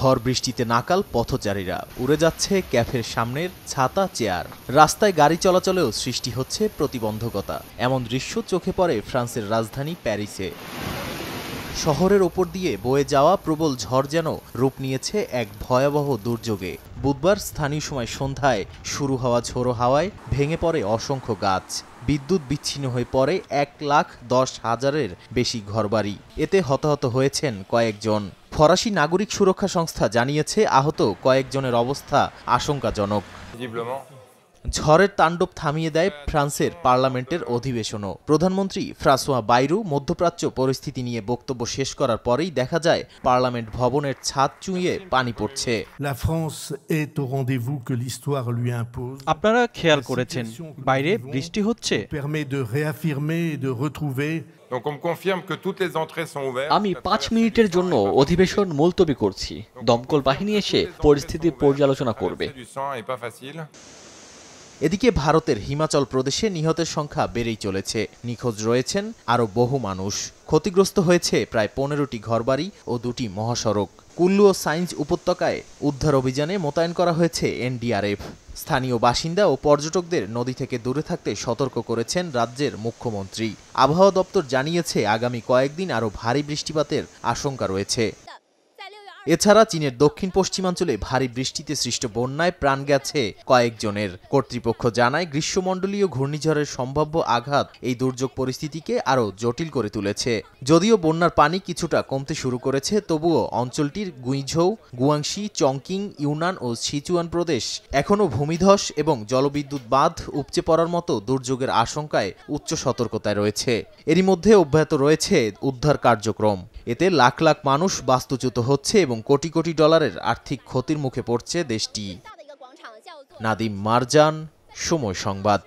ঝড় বৃষ্টিতে নাকাল পথচারীরা, উড়ে যাচ্ছে ক্যাফের সামনের ছাতা চেয়ার। রাস্তায় গাড়ি চলাচলেও সৃষ্টি হচ্ছে প্রতিবন্ধকতা। এমন দৃশ্য চোখে পড়ে ফ্রান্সের রাজধানী প্যারিসে। শহরের ওপর দিয়ে বয়ে যাওয়া প্রবল ঝড় যেন রূপ নিয়েছে এক ভয়াবহ দুর্যোগে। বুধবার স্থানীয় সময় সন্ধ্যায় শুরু হওয়া ঝোড়ো হাওয়ায় ভেঙে পড়ে অসংখ্য গাছ। বিদ্যুৎ বিচ্ছিন্ন হয়ে পড়ে 1,10,000-এর বেশি ঘরবাড়ি। এতে হতাহত হয়েছেন কয়েকজন। ফরাসি নাগরিক সুরক্ষা সংস্থা জানিয়েছে আহত কয়েকজনের অবস্থা আশঙ্কাজনক। ঝড়ের তাণ্ডব থামিয়ে দেয় ফ্রান্সের পার্লামেন্টের অধিবেশনও। প্রধানমন্ত্রী ফ্রাঁসোয়া বাইরু মধ্যপ্রাচ্য পরিস্থিতি নিয়ে বক্তব্য শেষ করার পরেই দেখা যায় পার্লামেন্ট ভবনের ছাদ চুঁইয়ে পানি পড়ছে। আপনারা খেয়াল করেছেন বাইরে বৃষ্টি হচ্ছে। আমি 5 মিনিটের জন্য অধিবেশন মুলতবি করছি। দমকল বাহিনী এসে পরিস্থিতি পর্যালোচনা করবে। এদিকে ভারতের হিমাচল প্রদেশে নিহতের সংখ্যা বেড়েই চলেছে। নিখোঁজ রয়েছেন আরও বহু মানুষ। ক্ষতিগ্রস্ত হয়েছে প্রায় 15টি ঘরবাড়ি ও 2টি মহাসড়ক। কুল্লু ও সাইন্স উপত্যকায় উদ্ধার অভিযানে মোতায়েন করা হয়েছে এনডিআরএফ। স্থানীয় বাসিন্দা ও পর্যটকদের নদী থেকে দূরে থাকতে সতর্ক করেছেন রাজ্যের মুখ্যমন্ত্রী। আবহাওয়া দপ্তর জানিয়েছে আগামী কয়েকদিন আরও ভারী বৃষ্টিপাতের আশঙ্কা রয়েছে। এছাড়া চীনের দক্ষিণ পশ্চিমাঞ্চলে ভারী বৃষ্টিতে সৃষ্ট বন্যায় প্রাণ গেছে কয়েকজনের। কর্তৃপক্ষ জানায় গ্রীষ্মমণ্ডলীয় ঘূর্ণিঝড়ের সম্ভাব্য আঘাত এই দুর্যোগ পরিস্থিতিকে আরও জটিল করে তুলেছে। যদিও বন্যার পানি কিছুটা কমতে শুরু করেছে, তবুও অঞ্চলটির গুইঝৌ, গুয়াংশি, চংকিং, ইউনান ও সিচুয়ান প্রদেশ এখনও ভূমিধস এবং জলবিদ্যুৎ বাঁধ উপচে পড়ার মতো দুর্যোগের আশঙ্কায় উচ্চ সতর্কতায় রয়েছে। এরই মধ্যে অব্যাহত রয়েছে উদ্ধার কার্যক্রম। এতে লাখ লাখ মানুষ বাস্তুচ্যুত হচ্ছে এবং কোটি কোটি ডলারের আর্থিক ক্ষতির মুখে পড়ছে দেশটি। নাদিম মারজান, সময় সংবাদ।